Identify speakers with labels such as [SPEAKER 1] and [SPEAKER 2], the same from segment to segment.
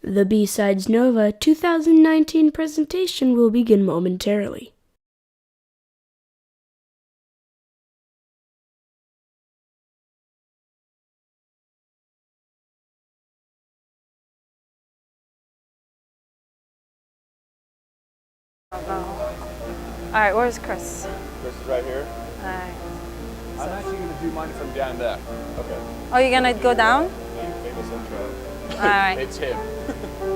[SPEAKER 1] The BSides NoVA 2019 presentation will begin momentarily.
[SPEAKER 2] Alright, where's Chris?
[SPEAKER 3] Chris is right here.
[SPEAKER 2] Alright.
[SPEAKER 3] I'm actually going to do mine from down there. Okay.
[SPEAKER 2] Oh, you're gonna go down?
[SPEAKER 3] Famous intro.
[SPEAKER 2] Alright.
[SPEAKER 3] It's him.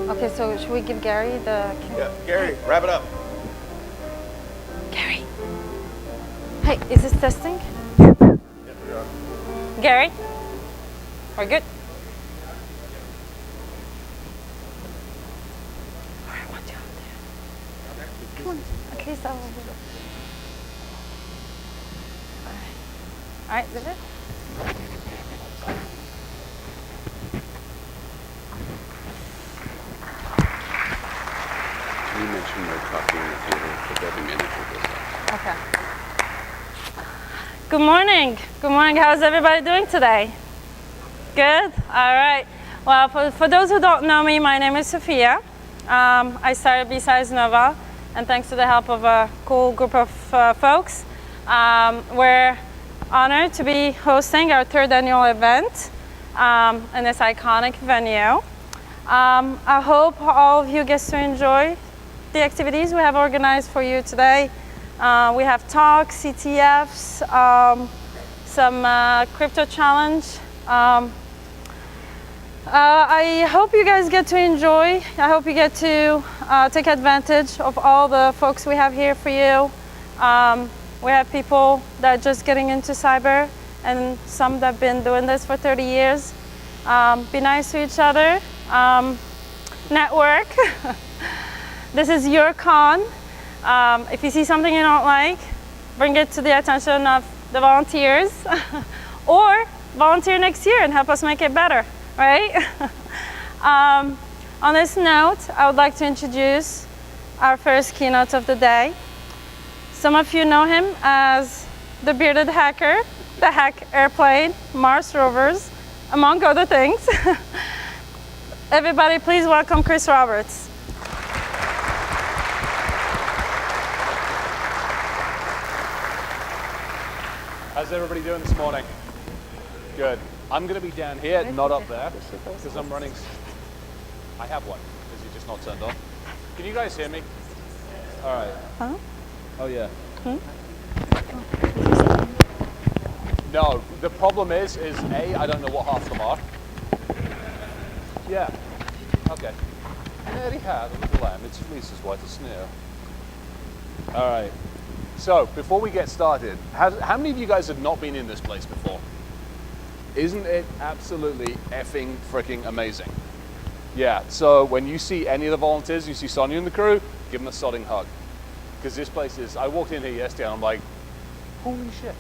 [SPEAKER 2] Okay, so should we give Gary the...
[SPEAKER 3] Yeah, Gary, wrap it up.
[SPEAKER 2] Gary. Hey, is this testing?
[SPEAKER 3] Yep, we are.
[SPEAKER 2] Gary? We're good? Alright, watch out there. Come on, at least I'll... Alright, is it?
[SPEAKER 3] You mentioned no coffee in the theater for 30 minutes with this.
[SPEAKER 2] Okay. Good morning. Good morning. How's everybody doing today? Good? All right. Well, for those who don't know me, my name is Sophia. I started BSides NoVA, and thanks to the help of a cool group of folks, we're honored to be hosting our third annual event in this iconic venue. I hope all of you get to enjoy the activities we have organized for you today. We have talks, CTFs, some crypto challenge. I hope you guys get to enjoy. I hope you get to take advantage of all the folks we have here for you. We have people that are just getting into cyber and some that have been doing this for 30 years. Be nice to each other. Network. This is your con. If you see something you don't like, bring it to the attention of the volunteers or volunteer next year and help us make it better, right? On this note, I would like to introduce our first keynote of the day. Some of you know him as the bearded hacker, the hack airplane, Mars rovers, among other things. Everybody, please welcome Chris Roberts.
[SPEAKER 3] How's everybody doing this morning? Good. I'm going to be down here, not up there, because I'm running. I have one. Is it just not turned on? Can you guys hear me? All right.
[SPEAKER 2] Huh?
[SPEAKER 3] Oh, yeah. No, the problem is A, I don't know what half of them are. Yeah. Okay. Mary had a little lamb, its fleece is white as snow. All right. So, before we get started, how many of you guys have not been in this place before? Isn't it absolutely effing freaking amazing? Yeah, so when you see any of the volunteers, you see Sonia and the crew, give them a sodding hug. Because this place is, I walked in here yesterday and I'm like, holy shit.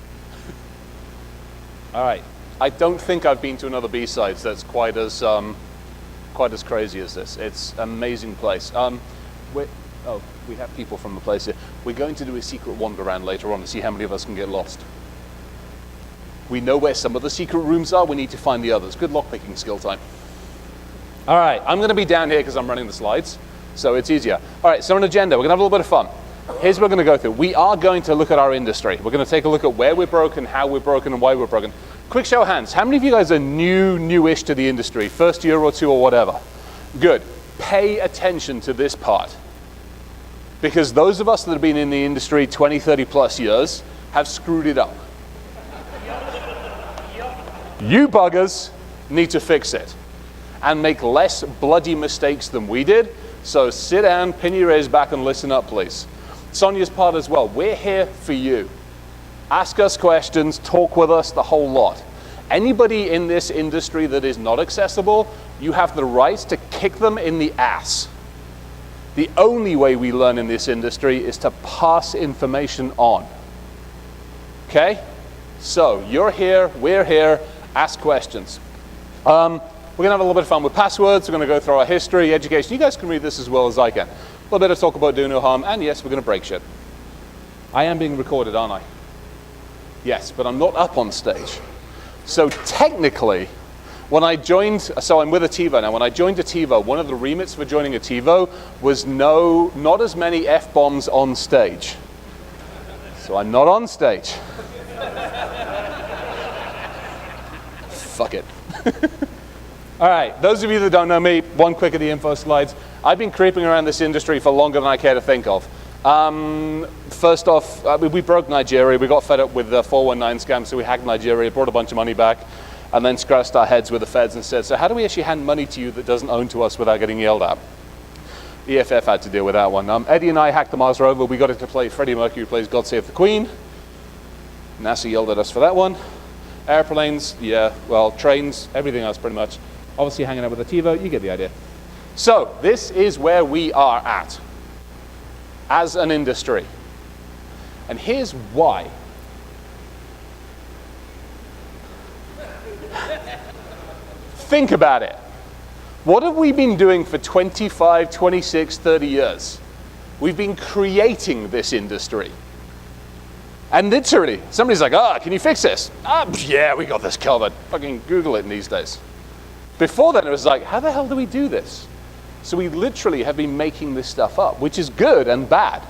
[SPEAKER 3] All right, I don't think I've been to another BSides that's quite as crazy as this. It's an amazing place. We have people from the place here. We're going to do a secret wander around later on to see how many of us can get lost. We know where some of the secret rooms are. We need to find the others. Good lockpicking skill time. All right, I'm going to be down here because I'm running the slides, so it's easier. All right, so an agenda. We're going to have a little bit of fun. Here's what we're going to go through. We are going to look at our industry. We're going to take a look at where we're broken, how we're broken, and why we're broken. Quick show of hands. How many of you guys are newish to the industry, first year or two or whatever? Good. Pay attention to this part. Because those of us that have been in the industry 20, 30 plus years have screwed it up. You buggers need to fix it and make less bloody mistakes than we did. So sit down, pin your ears back and listen up, please. Sonia's part as well. We're here for you. Ask us questions, talk with us, the whole lot. Anybody in this industry that is not accessible, you have the right to kick them in the ass. The only way we learn in this industry is to pass information on. Okay? So you're here, we're here, ask questions. We're going to have a little bit of fun with passwords. We're going to go through our history, education. You guys can read this as well as I can. A little bit of talk about do no harm, and yes, we're going to break shit. I am being recorded, aren't I? Yes, but I'm not up on stage. So technically, When I joined, so I'm with Ativo now, when I joined Ativo, one of the remits for joining Ativo was not as many F-bombs on stage. So I'm not on stage. Fuck it. All right, those of you that don't know me, one quick of the info slides. I've been creeping around this industry for longer than I care to think of. First off, we broke Nigeria. We got fed up with the 419 scam, so we hacked Nigeria, brought a bunch of money back, and then scratched our heads with the feds and said, so how do we actually hand money to you that doesn't own to us without getting yelled at? The EFF had to deal with that one. Eddie and I hacked the Mars rover. We got it to play Freddie Mercury plays God Save the Queen. NASA yelled at us for that one. Airplanes, yeah, well, trains, everything else pretty much. Obviously hanging out with Ativo, you get the idea. So this is where we are at as an industry. And here's why. Think about it. What have we been doing for 25, 26, 30 years? We've been creating this industry. And literally, somebody's like, can you fix this? Yeah, we got this covered. Fucking Google it these days. Before then, it was like, how the hell do we do this? So we literally have been making this stuff up, which is good and bad.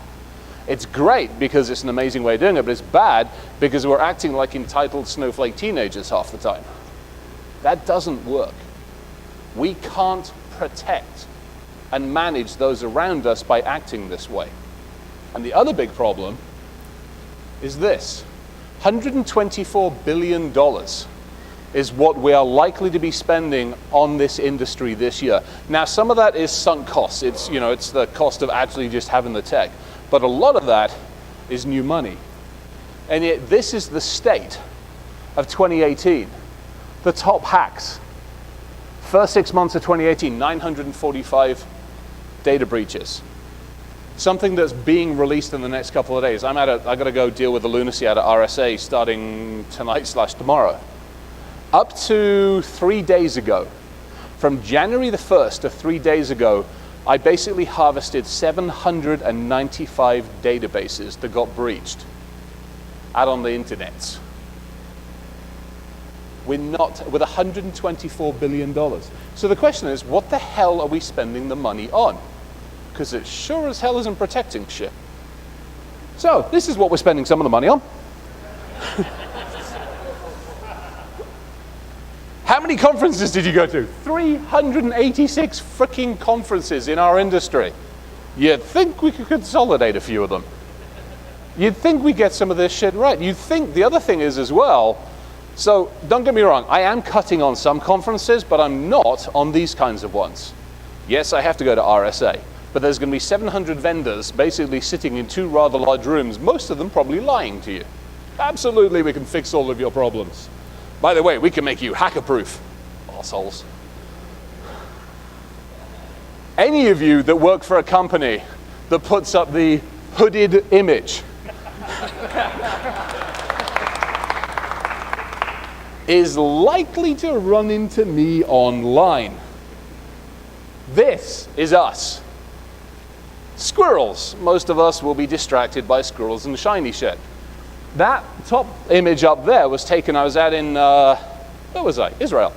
[SPEAKER 3] It's great because it's an amazing way of doing it, but it's bad because we're acting like entitled snowflake teenagers half the time. That doesn't work. We can't protect and manage those around us by acting this way. And the other big problem is this. $124 billion is what we are likely to be spending on this industry this year. Now, some of that is sunk costs. It's the cost of actually just having the tech. But a lot of that is new money. And yet this is the state of 2018. The top hacks. First 6 months of 2018, 945 data breaches. Something that's being released in the next couple of days. I got to go deal with the lunacy out of RSA starting tonight/tomorrow. Up to 3 days ago, from January the 1st to 3 days ago, I basically harvested 795 databases that got breached out on the internets. We're not with $124 billion. So the question is, what the hell are we spending the money on? Because it sure as hell isn't protecting shit. So this is what we're spending some of the money on. How many conferences did you go to? 386 freaking conferences in our industry. You'd think we could consolidate a few of them. You'd think we get some of this shit right. You'd think the other thing is as well, so don't get me wrong, I am cutting on some conferences, but I'm not on these kinds of ones. Yes, I have to go to RSA, but there's going to be 700 vendors basically sitting in two rather large rooms, most of them probably lying to you. Absolutely, we can fix all of your problems. By the way, we can make you hacker-proof, assholes. Any of you that work for a company that puts up the hooded image is likely to run into me online. This is us. Squirrels. Most of us will be distracted by squirrels and shiny shit. That top image up there was taken, I was out in, where was I? Israel.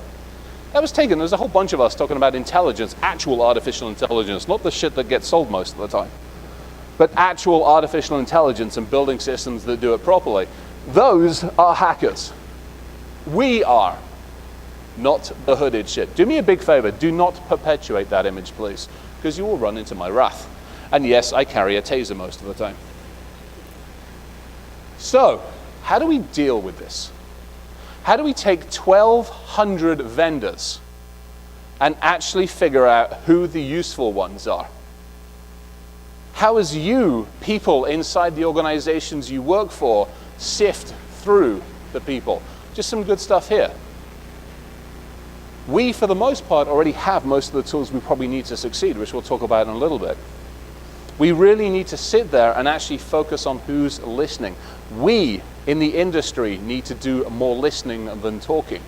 [SPEAKER 3] That was taken, there's a whole bunch of us talking about intelligence, actual artificial intelligence, not the shit that gets sold most of the time, but actual artificial intelligence and building systems that do it properly. Those are hackers. We are, not the hooded shit. Do me a big favor, do not perpetuate that image, please, because you will run into my wrath. And yes, I carry a taser most of the time. So, how do we deal with this? How do we take 1,200 vendors and actually figure out who the useful ones are? How as you, people inside the organizations you work for, sift through the people? Just some good stuff here. We, for the most part, already have most of the tools we probably need to succeed, which we'll talk about in a little bit. We really need to sit there and actually focus on who's listening. We, in the industry, need to do more listening than talking.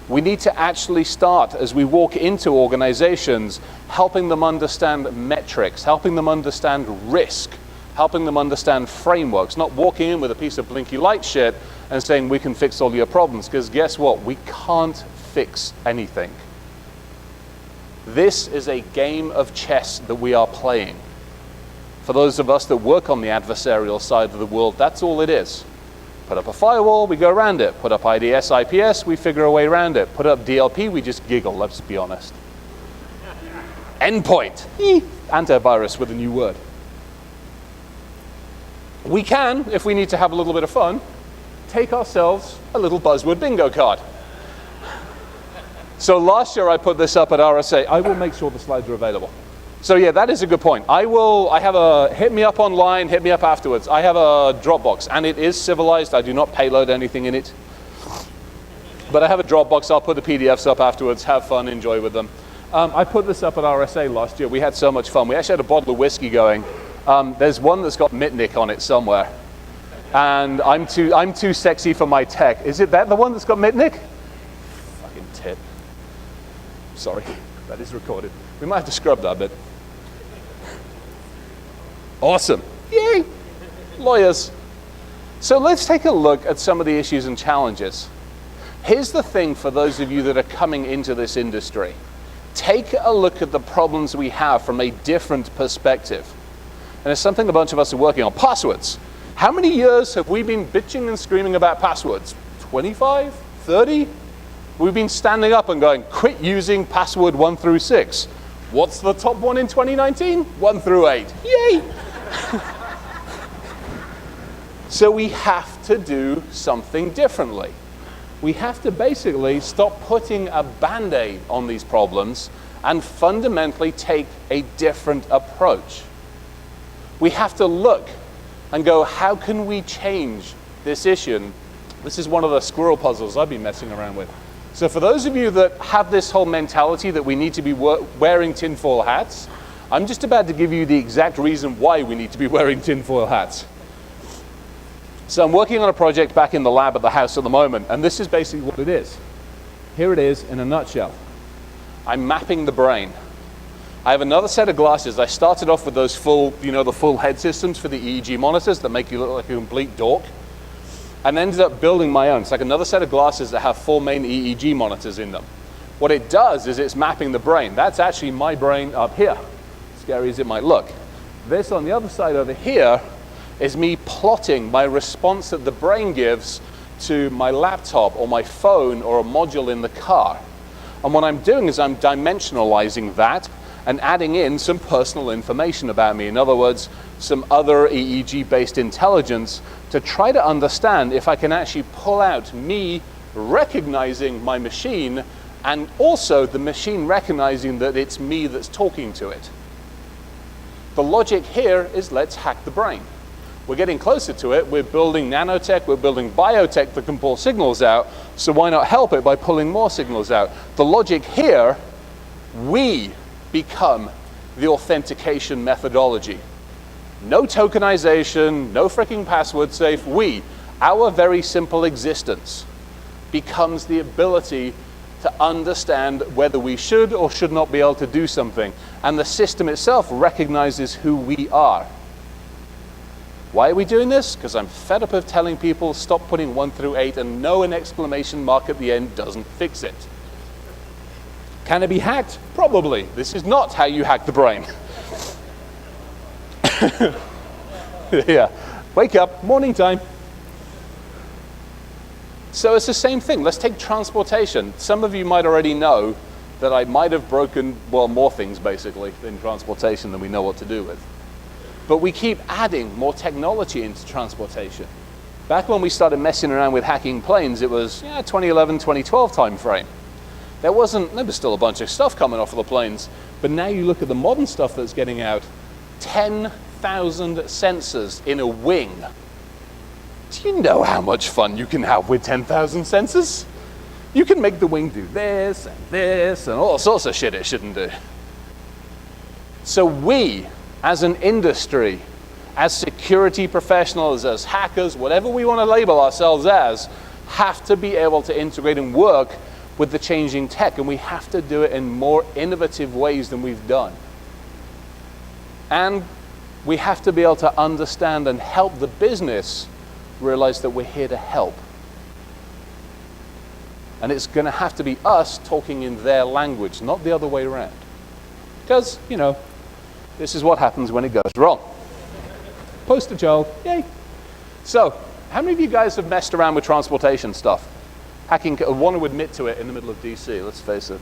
[SPEAKER 3] We need to actually start, as we walk into organizations, helping them understand metrics, helping them understand risk, helping them understand frameworks, not walking in with a piece of Blinky light shit and saying we can fix all your problems, because guess what? We can't fix anything. This is a game of chess that we are playing. For those of us that work on the adversarial side of the world, that's all it is. Put up a firewall, we go around it. Put up IDS, IPS, we figure a way around it. Put up DLP, we just giggle, let's be honest. Endpoint. Antivirus with a new word. We can, if we need to have a little bit of fun, take ourselves a little buzzword bingo card. So last year I put this up at RSA. I will make sure the slides are available. So yeah, that is a good point. Hit me up online, hit me up afterwards. I have a Dropbox, and it is civilized. I do not payload anything in it. But I have a Dropbox. I'll put the PDFs up afterwards, have fun, enjoy with them. I put this up at RSA last year. We had so much fun. We actually had a bottle of whiskey going. There's one that's got Mitnick on it somewhere. And I'm too sexy for my tech. Is it that the one that's got Mitnick? Fucking tit. Sorry, that is recorded. We might have to scrub that bit. Awesome. Yay! Lawyers. So let's take a look at some of the issues and challenges. Here's the thing for those of you that are coming into this industry. Take a look at the problems we have from a different perspective. And it's something a bunch of us are working on. Passwords. How many years have we been bitching and screaming about passwords? 25? 30? We've been standing up and going, quit using password 1 through 6. What's the top one in 2019? 1 through 8. Yay! So we have to do something differently. We have to basically stop putting a Band-Aid on these problems and fundamentally take a different approach. We have to look and go, how can we change this issue? And this is one of the squirrel puzzles I've been messing around with. So for those of you that have this whole mentality that we need to be wearing tinfoil hats, I'm just about to give you the exact reason why we need to be wearing tinfoil hats. So I'm working on a project back in the lab at the house at the moment, and this is basically what it is. Here it is in a nutshell. I'm mapping the brain. I have another set of glasses. I started off with those full, the full head systems for the EEG monitors that make you look like a complete dork, and ended up building my own. It's like another set of glasses that have 4 main EEG monitors in them. What it does is it's mapping the brain. That's actually my brain up here, scary as it might look. This on the other side over here is me plotting my response that the brain gives to my laptop or my phone or a module in the car. And what I'm doing is I'm dimensionalizing that and adding in some personal information about me. In other words, some other EEG-based intelligence to try to understand if I can actually pull out me recognizing my machine and also the machine recognizing that it's me that's talking to it. The logic here is let's hack the brain. We're getting closer to it. We're building nanotech, we're building biotech that can pull signals out, so why not help it by pulling more signals out? The logic here, we become the authentication methodology. No tokenization, no freaking password safe. Our very simple existence becomes the ability to understand whether we should or should not be able to do something. And the system itself recognizes who we are. Why are we doing this? Because I'm fed up of telling people stop putting 1 through 8 and no an exclamation mark at the end doesn't fix it. Can it be hacked? Probably. This is not how you hack the brain. Yeah, wake up, morning time. So it's the same thing. Let's take transportation. Some of you might already know that I might have broken, well, more things basically in transportation than we know what to do with. But we keep adding more technology into transportation. Back when we started messing around with hacking planes, it was 2011, 2012 time frame. There was still a bunch of stuff coming off of the planes, but now you look at the modern stuff that's getting out, 10,000 sensors in a wing. Do you know how much fun you can have with 10,000 sensors? You can make the wing do this and all sorts of shit it shouldn't do. So we, as an industry, as security professionals, as hackers, whatever we want to label ourselves as, have to be able to integrate and work with the changing tech, and we have to do it in more innovative ways than we've done. And we have to be able to understand and help the business realize that we're here to help. And it's going to have to be us talking in their language, not the other way around. Because, you know, this is what happens when it goes wrong. Poster child, yay. So, how many of you guys have messed around with transportation stuff? Hacking, want to admit to it in the middle of DC, let's face it.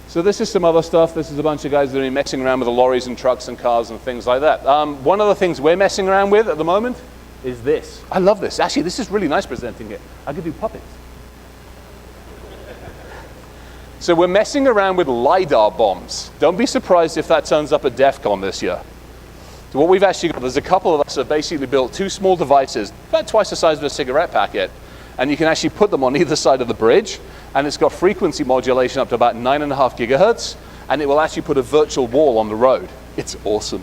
[SPEAKER 3] So this is some other stuff. This is a bunch of guys that are messing around with the lorries and trucks and cars and things like that. One of the things we're messing around with at the moment is this. I love this. Actually, this is really nice presenting it. I could do puppets. So we're messing around with LiDAR bombs. Don't be surprised if that turns up at DEF CON this year. So what we've actually got, there's a couple of us that have basically built two small devices, about twice the size of a cigarette packet, and you can actually put them on either side of the bridge, and it's got frequency modulation up to about 9.5 gigahertz, and it will actually put a virtual wall on the road. It's awesome.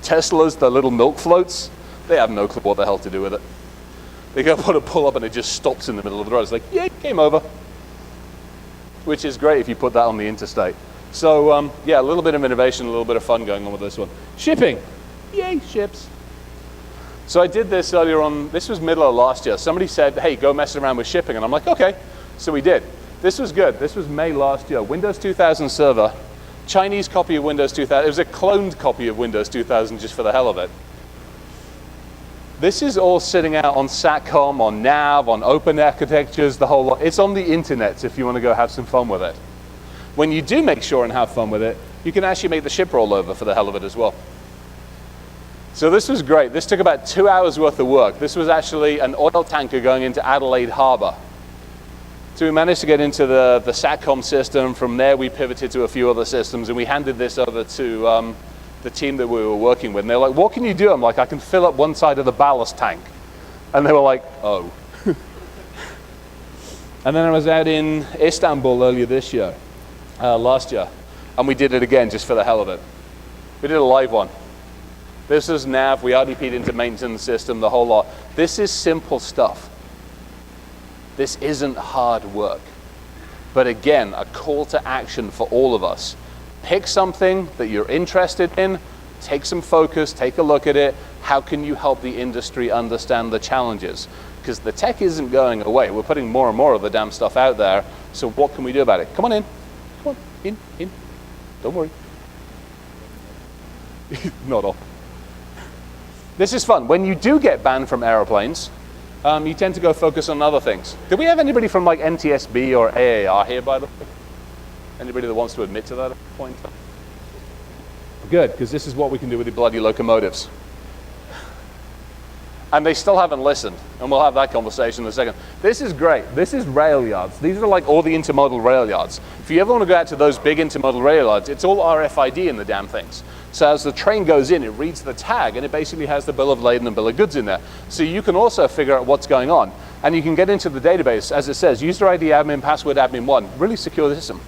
[SPEAKER 3] Teslas, the little milk floats, they have no clue what the hell to do with it. They go put a pull up and it just stops in the middle of the road. It's like, yay, game over. Which is great if you put that on the interstate. So yeah, a little bit of innovation, a little bit of fun going on with this one. Shipping, yay, ships. So I did this earlier on, this was middle of last year. Somebody said, hey, go mess around with shipping. And I'm like, okay. So we did. This was good. This was May last year. Windows 2000 server, Chinese copy of Windows 2000. It was a cloned copy of Windows 2000 just for the hell of it. This is all sitting out on SATCOM, on NAV, on open architectures, the whole lot. It's on the internet if you want to go have some fun with it. When you do make sure and have fun with it, you can actually make the ship roll over for the hell of it as well. So this was great. This took about 2 hours worth of work. This was actually an oil tanker going into Adelaide Harbor. So we managed to get into the SATCOM system. From there, we pivoted to a few other systems, and we handed this over to the team that we were working with. And they were like, what can you do? I'm like, I can fill up one side of the ballast tank. And they were like, oh. And then I was out in Istanbul earlier this year, last year, and we did it again just for the hell of it. We did a live one. This is NAV, we RDP'd into maintenance system, the whole lot. This is simple stuff. This isn't hard work. But again, a call to action for all of us. Pick something that you're interested in, take some focus, take a look at it. How can you help the industry understand the challenges? Because the tech isn't going away. We're putting more and more of the damn stuff out there. So what can we do about it? Come on in. Come on, in. Don't worry. Not all. This is fun. When you do get banned from aeroplanes, you tend to go focus on other things. Do we have anybody from like NTSB or AAR here, by the way? Anybody that wants to admit to that at a point? Good, because this is what we can do with the bloody locomotives. And they still haven't listened, and we'll have that conversation in a second. This is great. This is rail yards. These are like all the intermodal rail yards. If you ever want to go out to those big intermodal rail yards, it's all RFID in the damn things. So as the train goes in, it reads the tag, and it basically has the bill of lading and bill of goods in there. So you can also figure out what's going on. And you can get into the database, as it says, user ID admin, password admin 1, really secure the system.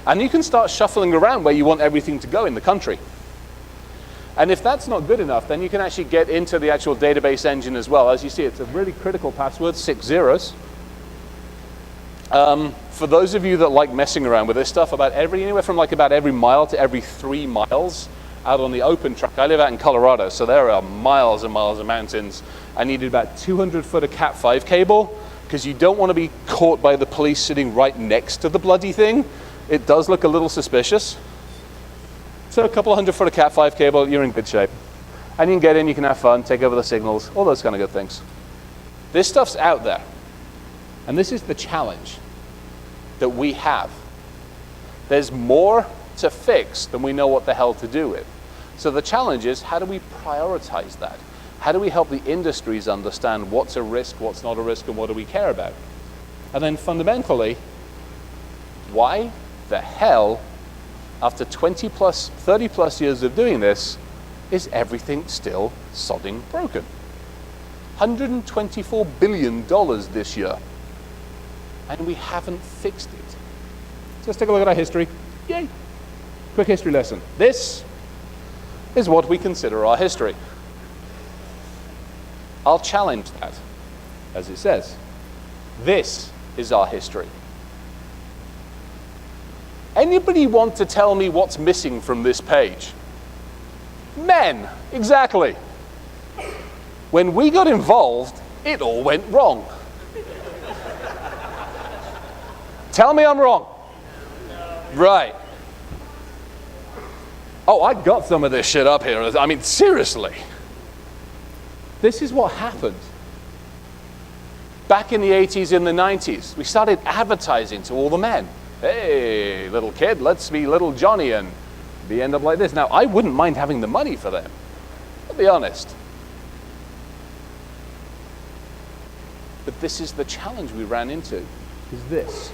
[SPEAKER 3] And you can start shuffling around where you want everything to go in the country. And if that's not good enough, then you can actually get into the actual database engine as well. As you see, it's a really critical password, 6 zeros. For those of you that like messing around with this stuff, anywhere from like about every mile to every 3 miles out on the open track. I live out in Colorado, so there are miles and miles of mountains. I needed about 200 foot of Cat5 cable, because you don't want to be caught by the police sitting right next to the bloody thing. It does look a little suspicious. So a couple of 100 foot of Cat5 cable, you're in good shape. And you can get in, you can have fun, take over the signals, all those kind of good things. This stuff's out there. And this is the challenge that we have. There's more to fix than we know what the hell to do with. So the challenge is, how do we prioritize that? How do we help the industries understand what's a risk, what's not a risk, and what do we care about? And then fundamentally, why the hell, after 20 plus, 30 plus years of doing this, is everything still sodding broken? $124 billion this year, and we haven't fixed it. So let's take a look at our history. Yay! Quick history lesson. This is what we consider our history. I'll challenge that, as it says. This is our history. Anybody want to tell me what's missing from this page? Men, exactly. When we got involved, it all went wrong. Tell me I'm wrong. Right. Oh, I got some of this shit up here. I mean, seriously. This is what happened. Back in the 80s and the 90s, we started advertising to all the men. Hey, little kid, let's be little Johnny and end up like this. Now, I wouldn't mind having the money for them. I'll be honest. But this is the challenge we ran into, is this.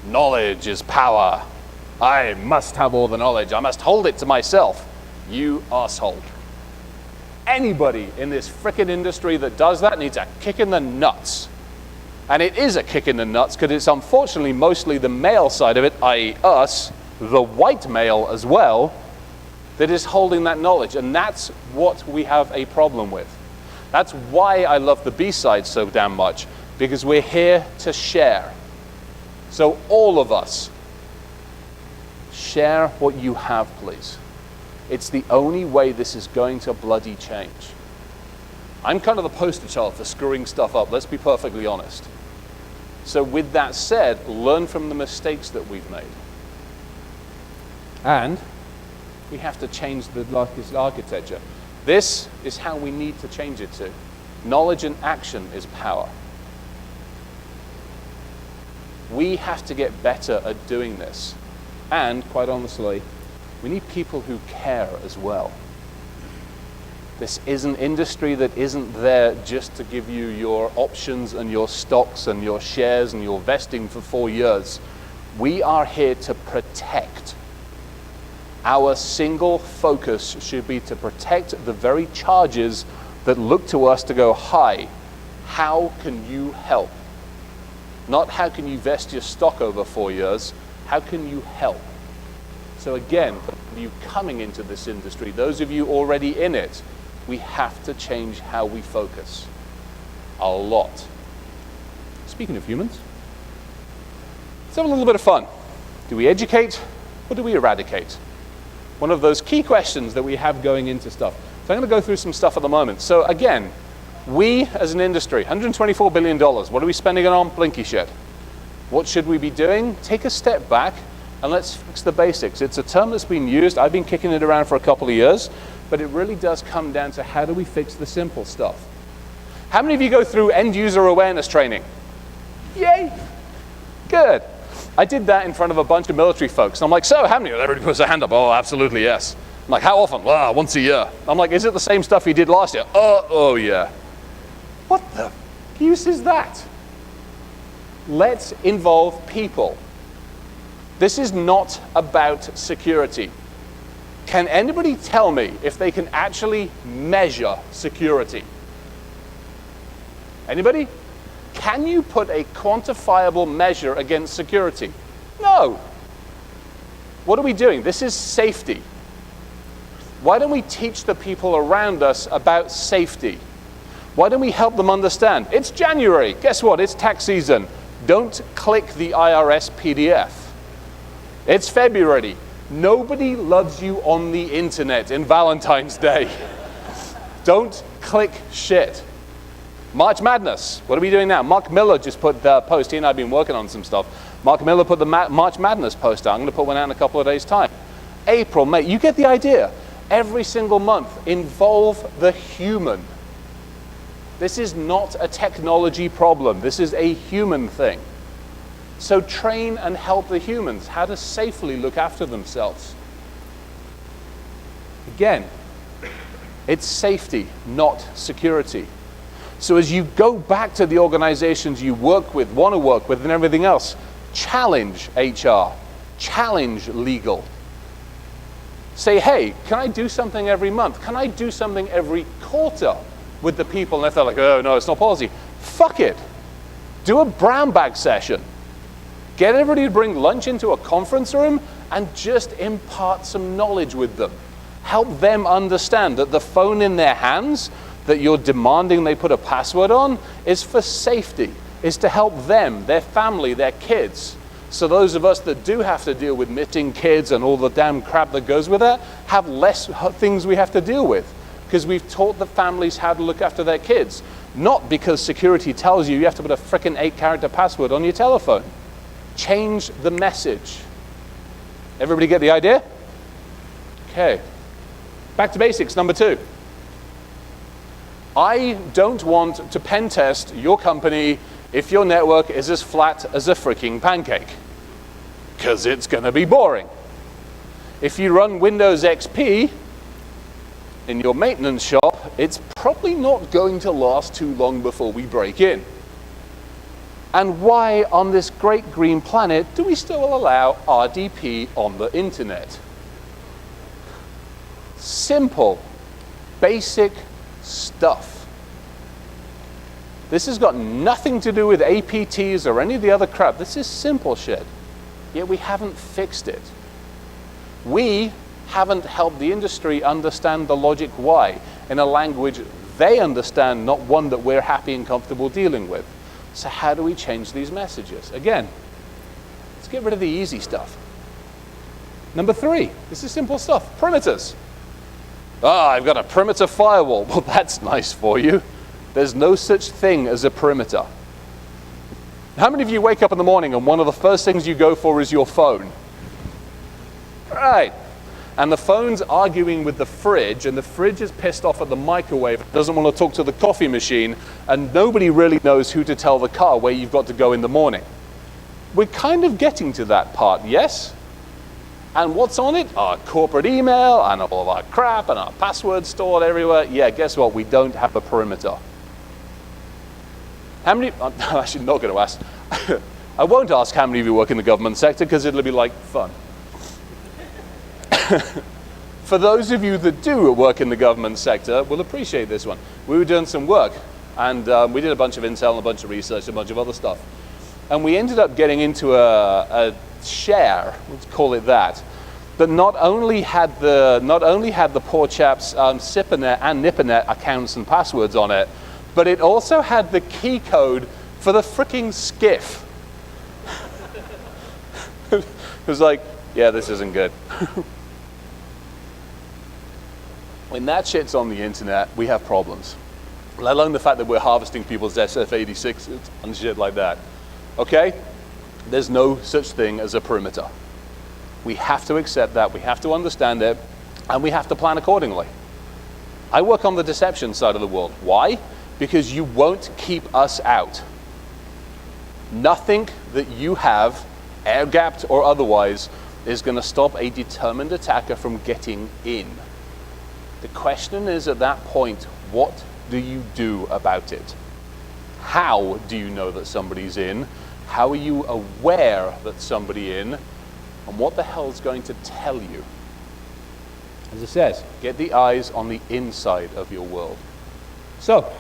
[SPEAKER 3] Knowledge is power. I must have all the knowledge. I must hold it to myself. You asshole. Anybody in this frickin' industry that does that needs a kick in the nuts. And it is a kick in the nuts because it's unfortunately mostly the male side of it, i.e. us, the white male as well, that is holding that knowledge. And that's what we have a problem with. That's why I love the B-sides so damn much, because we're here to share. So all of us, share what you have, please. It's the only way this is going to bloody change. I'm kind of the poster child for screwing stuff up, let's be perfectly honest. So with that said, learn from the mistakes that we've made. And we have to change the architecture. This is how we need to change it to. Knowledge and action is power. We have to get better at doing this. And, quite honestly, we need people who care as well. This is an industry that isn't there just to give you your options and your stocks and your shares and your vesting for 4 years. We are here to protect. Our single focus should be to protect the very charges that look to us to go, hi, how can you help? Not how can you vest your stock over 4 years, how can you help? So again, for you coming into this industry, those of you already in it, we have to change how we focus. A lot. Speaking of humans, let's have a little bit of fun. Do we educate or do we eradicate? One of those key questions that we have going into stuff. So I'm going to go through some stuff at the moment. So again, we as an industry, $124 billion, what are we spending it on? Blinky shit. What should we be doing? Take a step back and let's fix the basics. It's a term that's been used. I've been kicking it around for a couple of years, but it really does come down to how do we fix the simple stuff. How many of you go through end user awareness training? Yay, good. I did that in front of a bunch of military folks. I'm like, so how many? Everybody puts their hand up. Oh, absolutely, yes. I'm like, how often? Well, once a year. I'm like, is it the same stuff you did last year? Oh yeah. What the use is that? Let's involve people. This is not about security. Can anybody tell me if they can actually measure security? Anybody? Can you put a quantifiable measure against security? No. What are we doing? This is safety. Why don't we teach the people around us about safety? Why don't we help them understand? It's January. Guess what? It's tax season. Don't click the IRS PDF. It's February. Nobody loves you on the internet in Valentine's Day. Don't click shit. March Madness. What are we doing now? Mark Miller just put the post. He and I have been working on some stuff. Mark Miller put the March Madness post out. I'm going to put one out in a couple of days' time. April, May. You get the idea. Every single month, involve the human. This is not a technology problem. This is a human thing. So train and help the humans how to safely look after themselves. Again, it's safety, not security. So as you go back to the organizations you work with, want to work with, and everything else, challenge HR, challenge legal. Say, hey, can I do something every month? Can I do something every quarter with the people? And if they're like, oh, no, it's not policy. Fuck it. Do a brown bag session. Get everybody to bring lunch into a conference room and just impart some knowledge with them. Help them understand that the phone in their hands that you're demanding they put a password on is for safety, is to help them, their family, their kids. So those of us that do have to deal with missing kids and all the damn crap that goes with that, have less things we have to deal with. Because we've taught the families how to look after their kids. Not because security tells you you have to put a frickin' 8-character password on your telephone. change the message. Everybody get the idea? Okay. Back to basics, number 2. I don't want to pen test your company if your network is as flat as a freaking pancake, because it's going to be boring. If you run Windows XP in your maintenance shop, it's probably not going to last too long before we break in. And why on this great green planet do we still allow RDP on the internet? Simple, basic stuff. This has got nothing to do with APTs or any of the other crap. This is simple shit. Yet we haven't fixed it. We haven't helped the industry understand the logic why in a language they understand, not one that we're happy and comfortable dealing with. So how do we change these messages? Again, let's get rid of the easy stuff. Number 3, this is simple stuff, perimeters. I've got a perimeter firewall. Well, that's nice for you. There's no such thing as a perimeter. How many of you wake up in the morning and one of the first things you go for is your phone? Right. And the phone's arguing with the fridge, and the fridge is pissed off at the microwave, doesn't want to talk to the coffee machine, and nobody really knows who to tell the car where you've got to go in the morning. We're kind of getting to that part, yes? And what's on it? Our corporate email and all of our crap and our passwords stored everywhere. Yeah, guess what? We don't have a perimeter. How many? I'm actually not going to ask. I won't ask how many of you work in the government sector because it'll be like fun. For those of you that do work in the government sector, will appreciate this one. We were doing some work, and we did a bunch of intel and a bunch of research, a bunch of other stuff. And we ended up getting into a share, let's call it that not only had the poor chap's SIPRnet and NIPRnet accounts and passwords on it, but it also had the key code for the freaking skiff. It was like, yeah, this isn't good. When that shit's on the internet, we have problems. Let alone the fact that we're harvesting people's SF-86s and shit like that. Okay? There's no such thing as a perimeter. We have to accept that, we have to understand it, and we have to plan accordingly. I work on the deception side of the world. Why? Because you won't keep us out. Nothing that you have, air-gapped or otherwise, is going to stop a determined attacker from getting in. The question is, at that point, what do you do about it? How do you know that somebody's in? How are you aware that somebody's in? And what the hell is going to tell you? As it says, get the eyes on the inside of your world. So,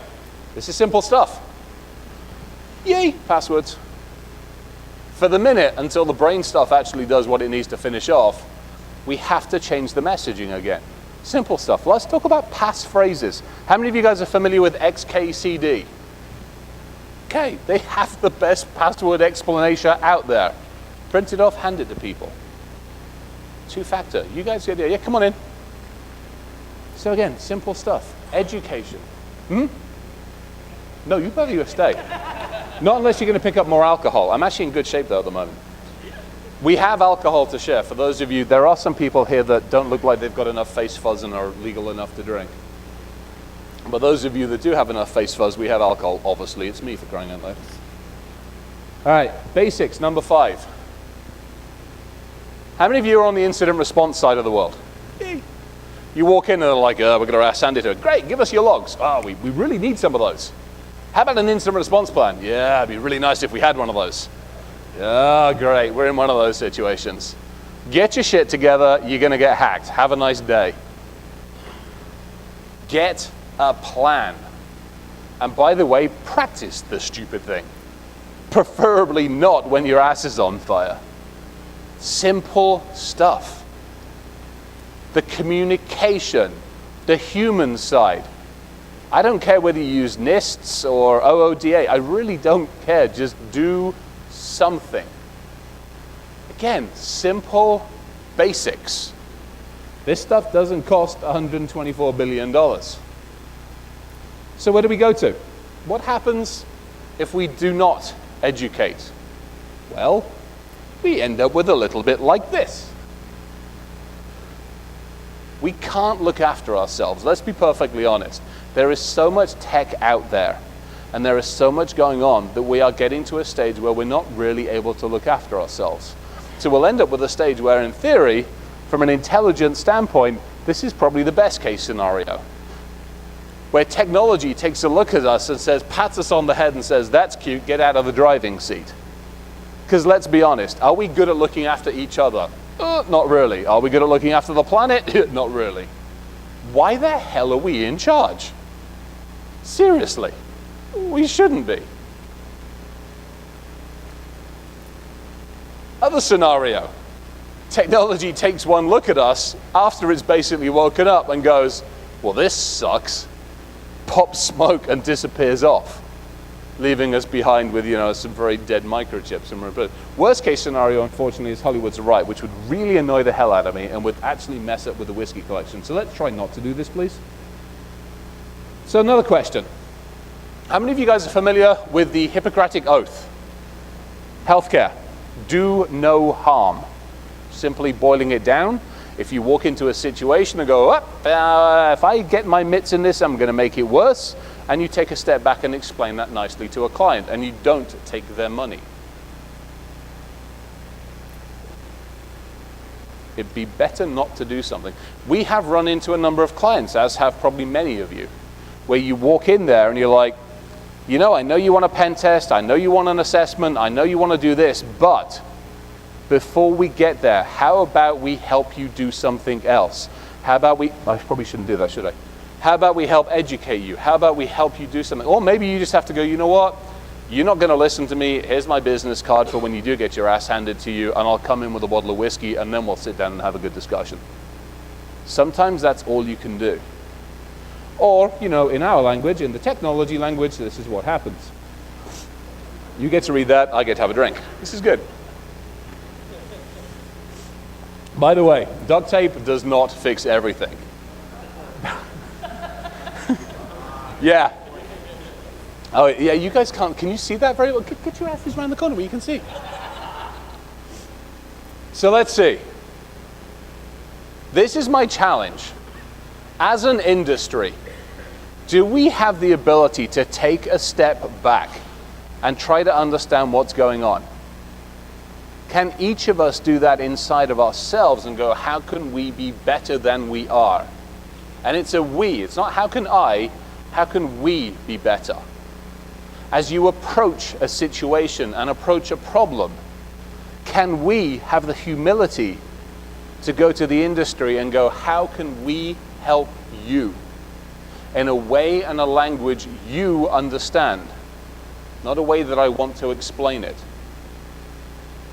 [SPEAKER 3] this is simple stuff. Yay, passwords. For the minute, until the brain stuff actually does what it needs to finish off, we have to change the messaging again. Simple stuff. Let's talk about passphrases. How many of you guys are familiar with XKCD? Okay, they have the best password explanation out there. Print it off, hand it to people. 2-factor. You guys get the idea? Yeah, come on in. So again, simple stuff. Education. No, you better stay. Not unless you're going to pick up more alcohol. I'm actually in good shape though at the moment. We have alcohol to share. For those of you, there are some people here that don't look like they've got enough face fuzz and are legal enough to drink. But those of you that do have enough face fuzz, we have alcohol, obviously. It's me, for crying out loud. All right, basics, number 5. How many of you are on the incident response side of the world? You walk in and they're like, we're going to send it to it. Great, give us your logs. Oh, we really need some of those. How about an incident response plan? Yeah, it'd be really nice if we had one of those. Yeah, great, we're in one of those situations. Get your shit together, you're going to get hacked. Have a nice day. Get a plan. And by the way, practice the stupid thing. Preferably not when your ass is on fire. Simple stuff. The communication, the human side. I don't care whether you use NISTs or OODA. I really don't care. Just do something. Again, simple basics. This stuff doesn't cost $124 billion. So where do we go to? What happens if we do not educate? Well, we end up with a little bit like this. We can't look after ourselves. Let's be perfectly honest. There is so much tech out there, and there is so much going on that we are getting to a stage where we're not really able to look after ourselves. So we'll end up with a stage where, in theory, from an intelligence standpoint, this is probably the best case scenario, where technology takes a look at us and says, pats us on the head and says, that's cute, get out of the driving seat. Because let's be honest, are we good at looking after each other? Not really. Are we good at looking after the planet? Not really. Why the hell are we in charge? Seriously, we shouldn't be. Other scenario, technology takes one look at us after it's basically woken up and goes, well, this sucks, pops smoke and disappears off, leaving us behind with, some very dead microchips. And worst case scenario, unfortunately, is Hollywood's right, which would really annoy the hell out of me and would actually mess up with the whiskey collection. So let's try not to do this, please. So another question. How many of you guys are familiar with the Hippocratic Oath? Healthcare. Do no harm. Simply boiling it down. If you walk into a situation and go, if I get my mitts in this, I'm going to make it worse. And you take a step back and explain that nicely to a client, and you don't take their money. It'd be better not to do something. We have run into a number of clients, as have probably many of you, where you walk in there and you're like, I know you want a pen test, I know you want an assessment, I know you want to do this, but before we get there, how about we help you do something else? How about I probably shouldn't do that, should I? How about we help educate you? How about we help you do something? Or maybe you just have to go, you know what? You're not going to listen to me. Here's my business card for when you do get your ass handed to you, and I'll come in with a bottle of whiskey, and then we'll sit down and have a good discussion. Sometimes that's all you can do. Or, in our language, in the technology language, this is what happens. You get to read that, I get to have a drink. This is good. By the way, duct tape does not fix everything. Yeah. Oh, yeah, you guys can't. Can you see that very well? Get your asses around the corner where you can see. So let's see. This is my challenge. As an industry, do we have the ability to take a step back and try to understand what's going on? Can each of us do that inside of ourselves and go, how can we be better than we are? And it's a we. It's not how can I, how can we be better? As you approach a situation and approach a problem, can we have the humility to go to the industry and go, how can we help you in a way and a language you understand, not a way that I want to explain it?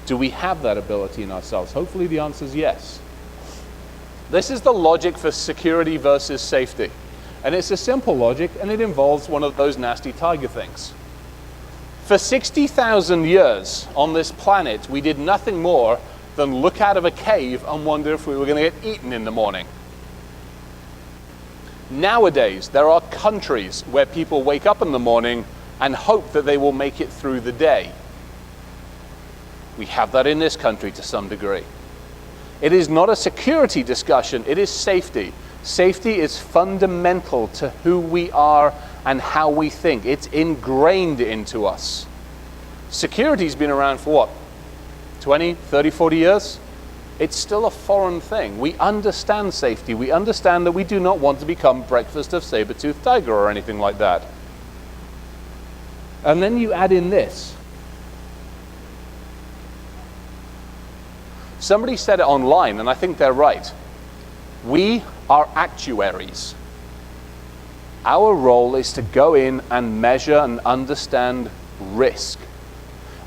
[SPEAKER 3] Do we have that ability in ourselves? Hopefully the answer is yes. This is the logic for security versus safety. And it's a simple logic, and it involves one of those nasty tiger things. For 60,000 years on this planet, we did nothing more than look out of a cave and wonder if we were going to get eaten in the morning. Nowadays, there are countries where people wake up in the morning and hope that they will make it through the day. We have that in this country to some degree. It is not a security discussion, it is safety. Safety is fundamental to who we are and how we think. It's ingrained into us. Security's been around for what? 20, 30, 40 years? It's still a foreign thing. We understand safety. We understand that we do not want to become breakfast of saber-toothed tiger or anything like that. And then you add in this. Somebody said it online, and I think they're right. We are actuaries. Our role is to go in and measure and understand risk,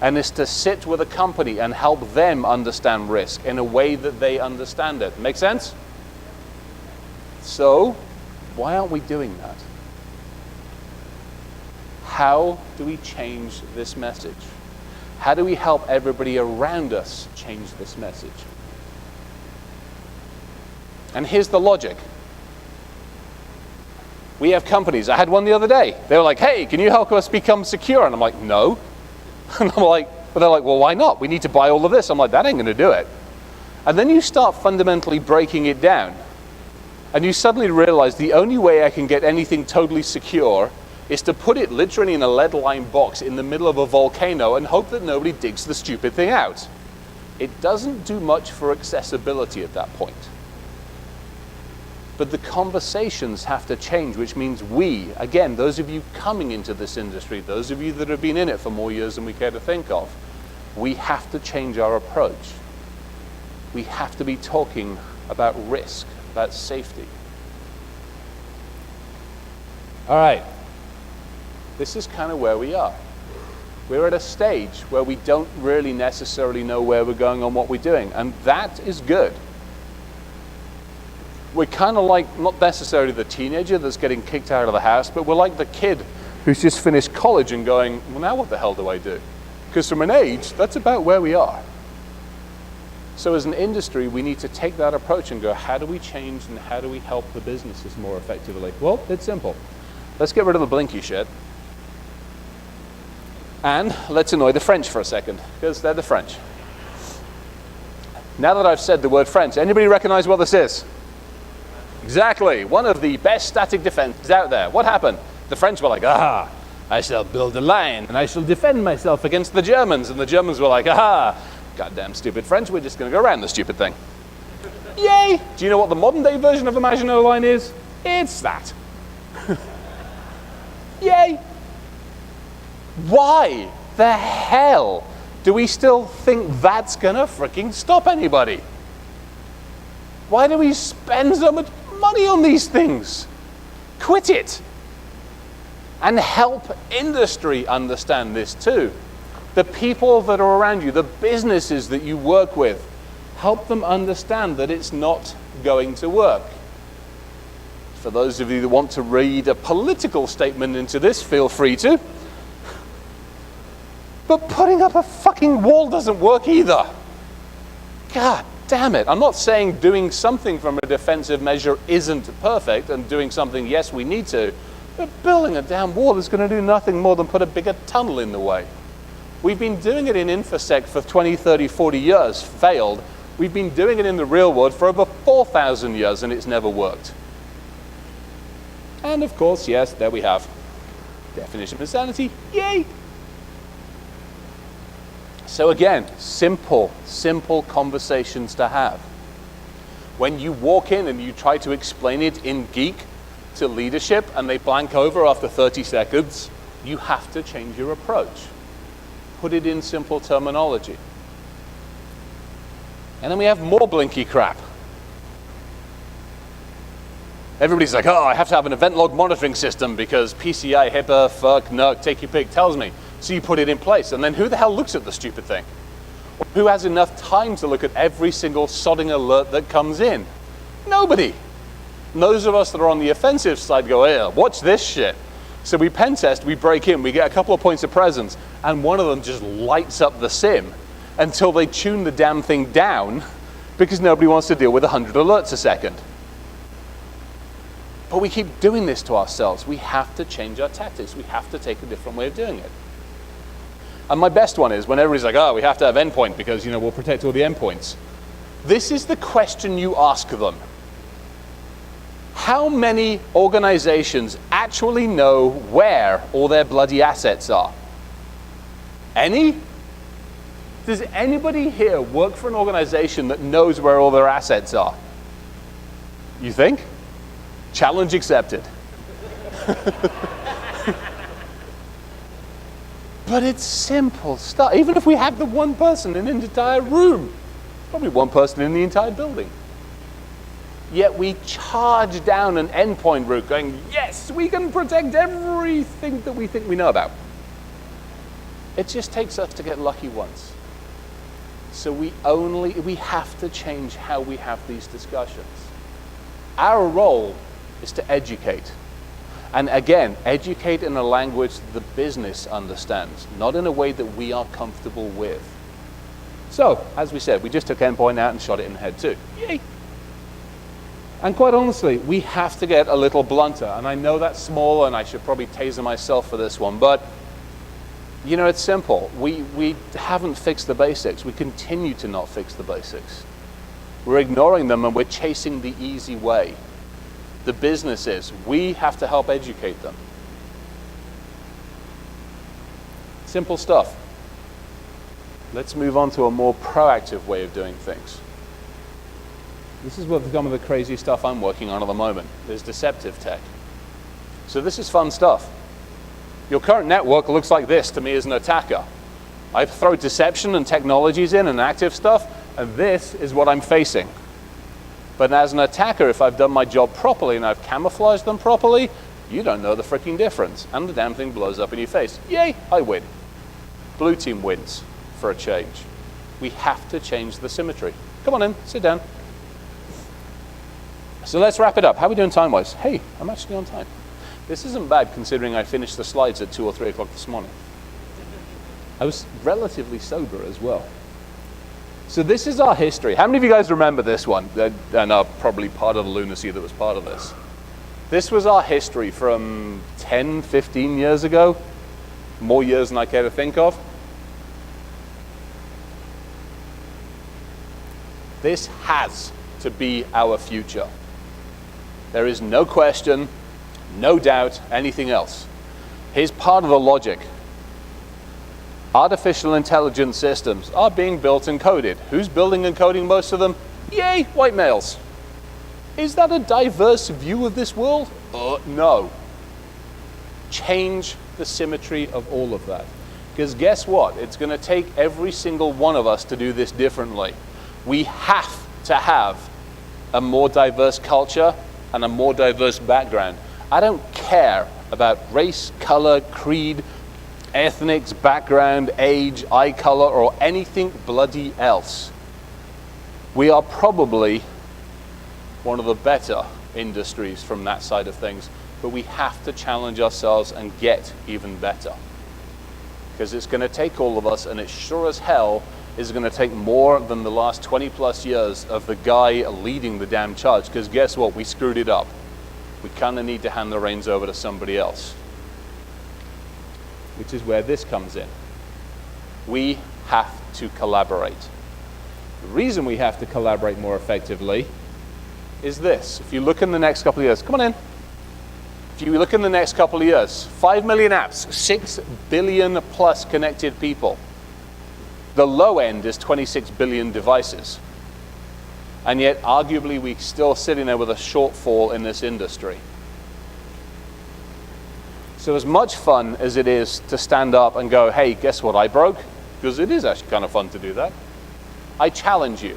[SPEAKER 3] and is to sit with a company and help them understand risk in a way that they understand it. Make sense? So, why aren't we doing that? How do we change this message? How do we help everybody around us change this message? And here's the logic. We have companies. I had one the other day. They were like, hey, can you help us become secure? And I'm like, no. And I'm like, But they're like, well, why not? We need to buy all of this. I'm like, that ain't going to do it. And then you start fundamentally breaking it down. And you suddenly realize the only way I can get anything totally secure is to put it literally in a lead-lined box in the middle of a volcano and hope that nobody digs the stupid thing out. It doesn't do much for accessibility at that point. But the conversations have to change, which means we, again, those of you coming into this industry, those of you that have been in it for more years than we care to think of, we have to change our approach. We have to be talking about risk, about safety. All right. This is kind of where we are. We're at a stage where we don't really necessarily know where we're going on what we're doing, and that is good. We're kind of like, not necessarily the teenager that's getting kicked out of the house, but we're like the kid who's just finished college and going, well, now what the hell do I do? Because from an age, that's about where we are. So as an industry, we need to take that approach and go, how do we change and how do we help the businesses more effectively? Well, it's simple. Let's get rid of the Blinky shit. And let's annoy the French for a second, because they're the French. Now that I've said the word French, anybody recognize what this is? Exactly, one of the best static defenses out there. What happened? The French were like, aha, I shall build a line, and I shall defend myself against the Germans. And the Germans were like, aha, goddamn stupid French, we're just going to go around the stupid thing. Yay! Do you know what the modern day version of a Maginot Line is? It's that. Yay! Why the hell do we still think that's gonna freaking stop anybody? Why do we spend so much money on these things? Quit it. And help industry understand this too. The people that are around you, the businesses that you work with, help them understand that it's not going to work. For those of you that want to read a political statement into this, feel free to. But putting up a fucking wall doesn't work either. God damn it. I'm not saying doing something from a defensive measure isn't perfect, and doing something, yes, we need to. But building a damn wall is going to do nothing more than put a bigger tunnel in the way. We've been doing it in InfoSec for 20, 30, 40 years, failed. We've been doing it in the real world for over 4,000 years, and it's never worked. And of course, yes, there we have. Definition of insanity, yay! So again, simple conversations to have. When you walk in and you try to explain it in geek to leadership and they blank over after 30 seconds, you have to change your approach. Put it in simple terminology. And then we have more Blinky crap. Everybody's like, oh, I have to have an event log monitoring system because PCI, HIPAA, FERC, NERC, take your pick, tells me. So you put it in place, and then who the hell looks at the stupid thing? Who has enough time to look at every single sodding alert that comes in? Nobody. And those of us that are on the offensive side go, hey, watch this shit. So we pen test, we break in, we get a couple of points of presence, and one of them just lights up the sim until they tune the damn thing down because nobody wants to deal with 100 alerts a second. But we keep doing this to ourselves. We have to change our tactics. We have to take a different way of doing it. And my best one is when everybody's like, oh, we have to have endpoint because, you know, we'll protect all the endpoints. This is the question you ask them. How many organizations actually know where all their bloody assets are? Any? Does anybody here work for an organization that knows where all their assets are? You think? Challenge accepted. But it's simple stuff. Even if we have the one person in an entire room, probably one person in the entire building. Yet we charge down an endpoint route going, yes, we can protect everything that we think we know about. It just takes us to get lucky once. So we have to change how we have these discussions. Our role is to educate. And again, educate in a language the business understands, not in a way that we are comfortable with. So, as we said, we just took endpoint out and shot it in the head too. Yay! And quite honestly, we have to get a little blunter. And I know that's small and I should probably taser myself for this one, but You know, it's simple. We haven't fixed the basics. We continue to not fix the basics. We're ignoring them and we're chasing the easy way. The business is, we have to help educate them. Simple stuff. Let's move on to a more proactive way of doing things. This is what some of the crazy stuff I'm working on at the moment. There's deceptive tech. So this is fun stuff. Your current network looks like this to me as an attacker. I throw deception and technologies in and active stuff, and this is what I'm facing. But as an attacker, if I've done my job properly and I've camouflaged them properly, you don't know the freaking difference. And the damn thing blows up in your face. Yay, I win. Blue team wins for a change. We have to change the symmetry. Come on in, sit down. So let's wrap it up. How are we doing time-wise? Hey, I'm actually on time. This isn't bad considering I finished the slides at 2 or 3 o'clock this morning. I was relatively sober as well. So this is our history. How many of you guys remember this one? And are probably part of the lunacy that was part of this. This was our history from 10, 15 years ago. More years than I care to think of. This has to be our future. There is no question, no doubt, anything else. Here's part of the logic. Artificial intelligence systems are being built and coded. Who's building and coding most of them? Yay, white males. Is that a diverse view of this world? No. Change the symmetry of all of that. Because guess what? It's going to take every single one of us to do this differently. We have to have a more diverse culture and a more diverse background. I don't care about race, color, creed, ethnics, background, age, eye color, or anything bloody else. We are probably one of the better industries from that side of things, but we have to challenge ourselves and get even better. Because it's going to take all of us, and it sure as hell is going to take more than the last 20 plus years of the guy leading the damn charge, because guess what? We screwed it up. We kind of need to hand the reins over to somebody else. Which is where this comes in. We have to collaborate. The reason we have to collaborate more effectively is this. If you look in the next couple of years, come on in. If you look in the next couple of years, 5 million apps, 6 billion plus connected people. The low end is 26 billion devices. And yet, arguably, we're still sitting there with a shortfall in this industry. So as much fun as it is to stand up and go, hey, guess what I broke? Because it is actually kind of fun to do that. I challenge you.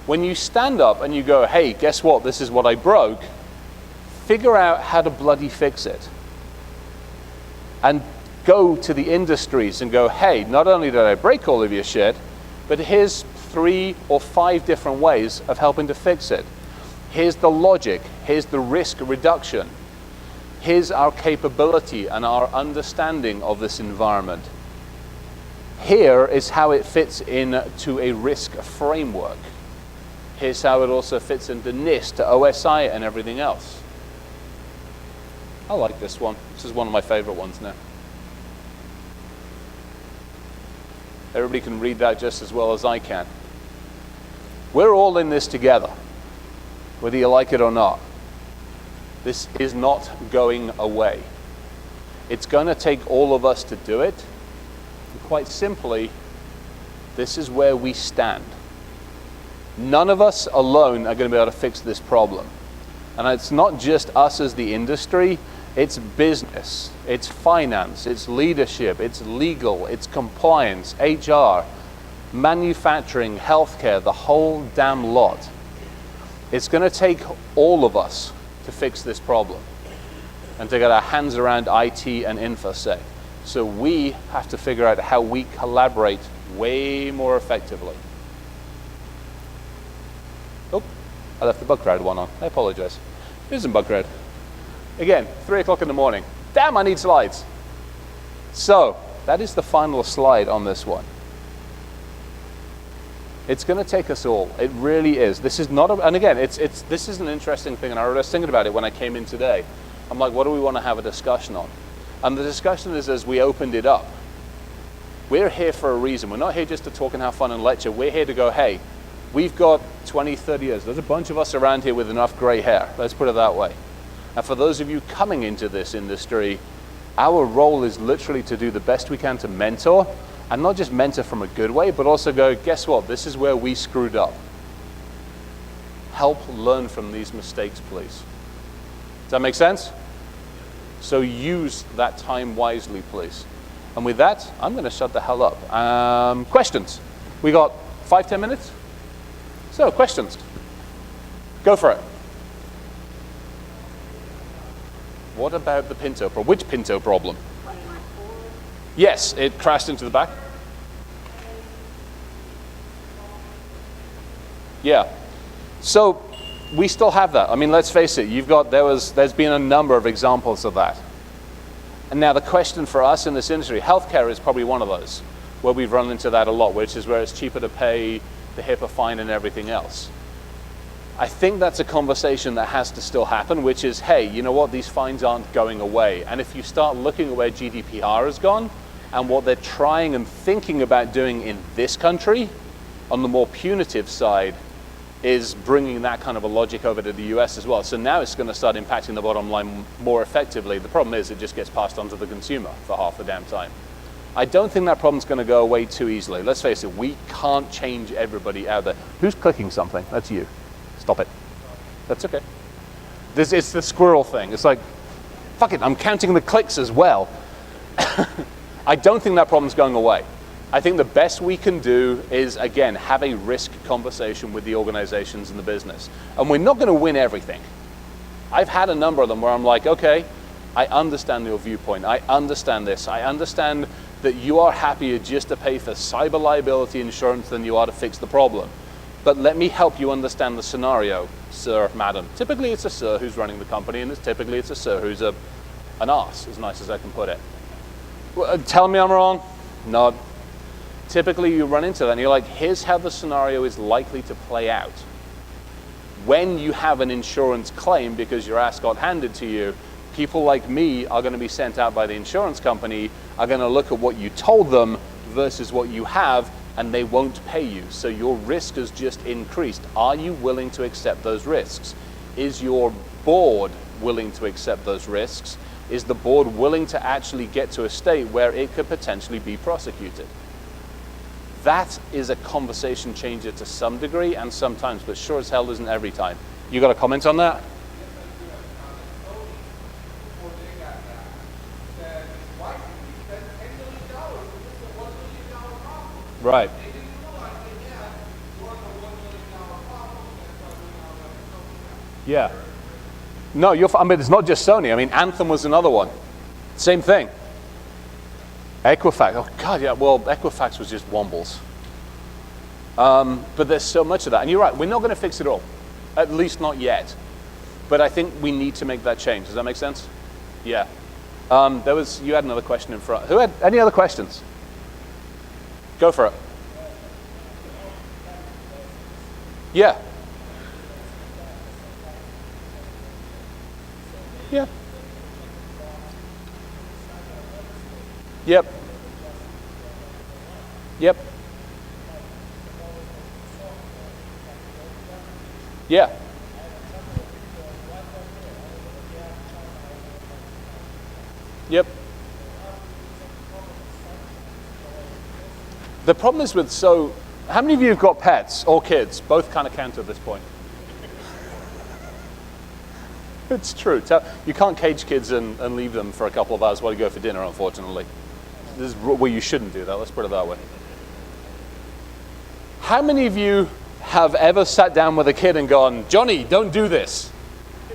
[SPEAKER 3] When you stand up and you go, hey, guess what? This is what I broke. Figure out how to bloody fix it. And go to the industries and go, hey, not only did I break all of your shit, but here's 3 or 5 different ways of helping to fix it. Here's the logic. Here's the risk reduction. Here's our capability and our understanding of this environment. Here is how it fits into a risk framework. Here's how it also fits into NIST, to OSI, and everything else. I like this one. This is one of my favorite ones now. Everybody can read that just as well as I can. We're all in this together, whether you like it or not. This is not going away. It's going to take all of us to do it. And quite simply, this is where we stand. None of us alone are going to be able to fix this problem. And it's not just us as the industry, it's business, it's finance, it's leadership, it's legal, it's compliance, HR, manufacturing, healthcare, the whole damn lot. It's going to take all of us to fix this problem and to get our hands around IT and InfoSec. So we have to figure out how we collaborate way more effectively. Oh, I left the bug crowd one on. I apologize. It isn't bug crowd. Again, 3 o'clock in the morning. Damn, I need slides. So that is the final slide on this one. It's going to take us all. It really is. This is not, and again, this is an interesting thing, and I was thinking about it when I came in today. I'm like, what do we want to have a discussion on? And the discussion is, as we opened it up, we're here for a reason. We're not here just to talk and have fun and lecture. We're here to go, hey, we've got 20, 30 years. There's a bunch of us around here with enough gray hair. Let's put it that way. And for those of you coming into this industry, our role is literally to do the best we can to mentor, and not just mentor from a good way, but also go, guess what? This is where we screwed up. Help learn from these mistakes, please. Does that make sense? So use that time wisely, please. And with that, I'm going to shut the hell up. Questions? We got 5, 10 minutes? So, questions? Go for it. What about the Pinto problem? Which Pinto problem? Yes, it crashed into the back. Yeah. So we still have that. I mean, let's face it. There's been a number of examples of that. And now the question for us in this industry, healthcare is probably one of those where we've run into that a lot, which is where it's cheaper to pay the HIPAA fine and everything else. I think that's a conversation that has to still happen, which is, hey, you know what, these fines aren't going away. And if you start looking at where GDPR has gone and what they're trying and thinking about doing in this country, on the more punitive side, is bringing that kind of a logic over to the US as well. So now it's going to start impacting the bottom line more effectively. The problem is it just gets passed on to the consumer for half the damn time. I don't think that problem's going to go away too easily. Let's face it, we can't change everybody out there. Who's clicking something? That's you. Stop it. That's okay. It's the squirrel thing. It's like, fuck it, I'm counting the clicks as well. I don't think that problem's going away. I think the best we can do is, again, have a risk conversation with the organizations and the business. And we're not going to win everything. I've had a number of them where I'm like, okay, I understand your viewpoint. I understand this. I understand that you are happier just to pay for cyber liability insurance than you are to fix the problem. But let me help you understand the scenario, sir, madam. Typically it's a sir who's running the company, and typically it's a sir who's an arse, as nice as I can put it. Well, tell me I'm wrong? No. Typically you run into that and you're like, here's how the scenario is likely to play out. When you have an insurance claim because your ass got handed to you, people like me are going to be sent out by the insurance company, are going to look at what you told them versus what you have, and they won't pay you. So your risk has just increased. Are you willing to accept those risks? Is your board willing to accept those risks? Is the board willing to actually get to a state where it could potentially be prosecuted? That is a conversation changer to some degree and sometimes, but sure as hell isn't every time. You got a comment on that? Right. Yeah. No, I mean, it's not just Sony. I mean, Anthem was another one. Same thing. Equifax. Oh, God, yeah. Well, Equifax was just wombles. But there's so much of that. And you're right. We're not going to fix it all. At least not yet. But I think we need to make that change. Does that make sense? Yeah. You had another question in front. Who had any other questions? Go for it. Yeah. Yeah. Yep. Yep. Yeah. Yep. The problem is with, how many of you have got pets or kids? Both kind of count at this point. It's true. You can't cage kids and leave them for a couple of hours while you go for dinner, unfortunately. This is where you shouldn't do that. Let's put it that way. How many of you have ever sat down with a kid and gone, Johnny, don't do this?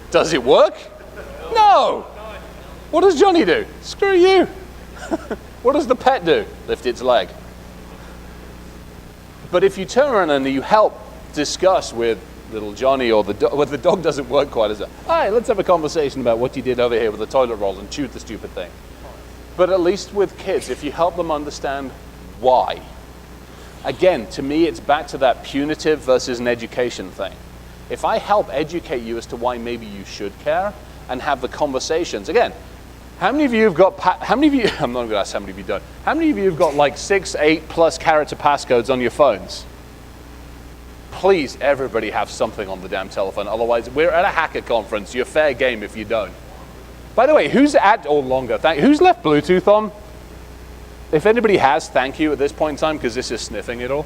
[SPEAKER 3] Does it work? No. What does Johnny do? Screw you. What does the pet do? Lift its leg. But if you turn around and you help discuss with little Johnny or the dog doesn't work quite as well. Hi, let's have a conversation about what you did over here with the toilet roll and chewed the stupid thing. But at least with kids, if you help them understand why. Again, to me, it's back to that punitive versus an education thing. If I help educate you as to why maybe you should care and have the conversations, again, How many of you have got, how many of you, I'm not going to ask how many of you don't. How many of you have got like 6, 8+ character passcodes on your phones? Please, everybody have something on the damn telephone. Otherwise, we're at a hacker conference. You're fair game if you don't. By the way, who's at, or longer, who's left Bluetooth on? If anybody has, thank you at this point in time, because this is sniffing it all.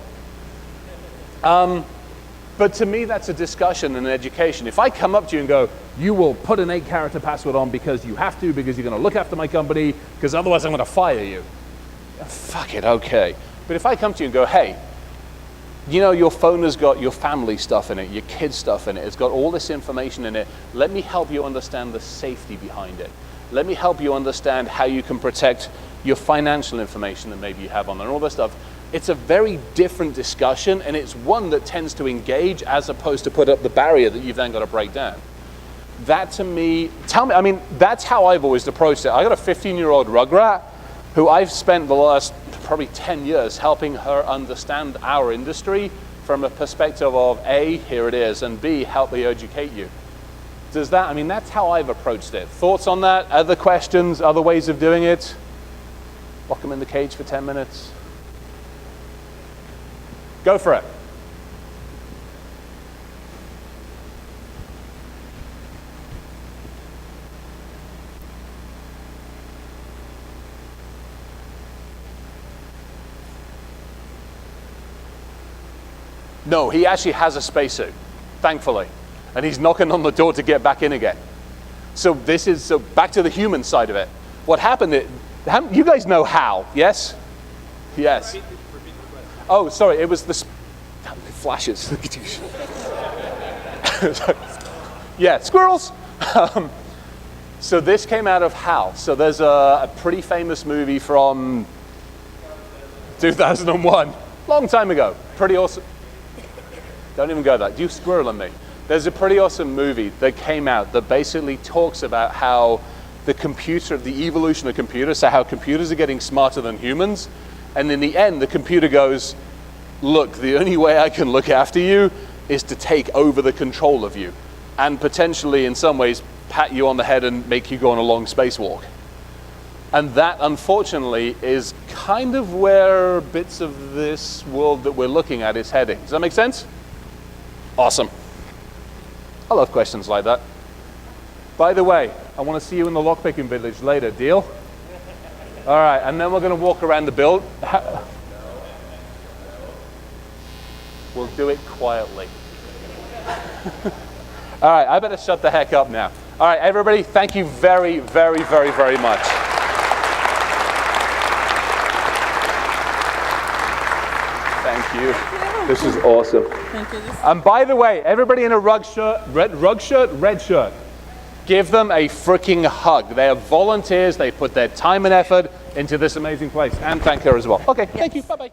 [SPEAKER 3] But to me, that's a discussion and an education. If I come up to you and go, you will put an 8-character password on because you have to, because you're going to look after my company, because otherwise I'm going to fire you. Fuck it, okay. But if I come to you and go, hey, you know, your phone has got your family stuff in it, your kids stuff in it, it's got all this information in it, let me help you understand the safety behind it. Let me help you understand how you can protect your financial information that maybe you have on there, and all this stuff. It's a very different discussion, and it's one that tends to engage as opposed to put up the barrier that you've then got to break down. That to me, I mean, that's how I've always approached it. I got a 15-year-old rugrat who I've spent the last probably 10 years helping her understand our industry from a perspective of A, here it is, and B, help me educate you. Does that, I mean, that's how I've approached it. Thoughts on that? Other questions, other ways of doing it? Lock them in the cage for 10 minutes. Go for it. No, he actually has a spacesuit, thankfully. And he's knocking on the door to get back in again. So back to the human side of it. What happened, you guys know how, yes? Yes. Oh, sorry, it was the flashes. Yeah, squirrels. So this came out of HAL. So there's a pretty famous movie from 2001, long time ago. Pretty awesome. Don't even go there. You squirrel on me. There's a pretty awesome movie that came out that basically talks about how the evolution of computers, so how computers are getting smarter than humans. And in the end, the computer goes, look, the only way I can look after you is to take over the control of you and potentially, in some ways, pat you on the head and make you go on a long spacewalk. And that, unfortunately, is kind of where bits of this world that we're looking at is heading. Does that make sense? Awesome. I love questions like that. By the way, I want to see you in the lockpicking village later. Deal? All right, and then we're going to walk around the build. We'll do it quietly. All right, I better shut the heck up now. All right, everybody, thank you very, very, very, very much. Thank you. This is awesome.
[SPEAKER 2] Thank you.
[SPEAKER 3] And by the way, everybody in a red shirt, give them a freaking hug. They are volunteers. They put their time and effort into this amazing place. And thank her as well. Okay, thank you. Bye-bye.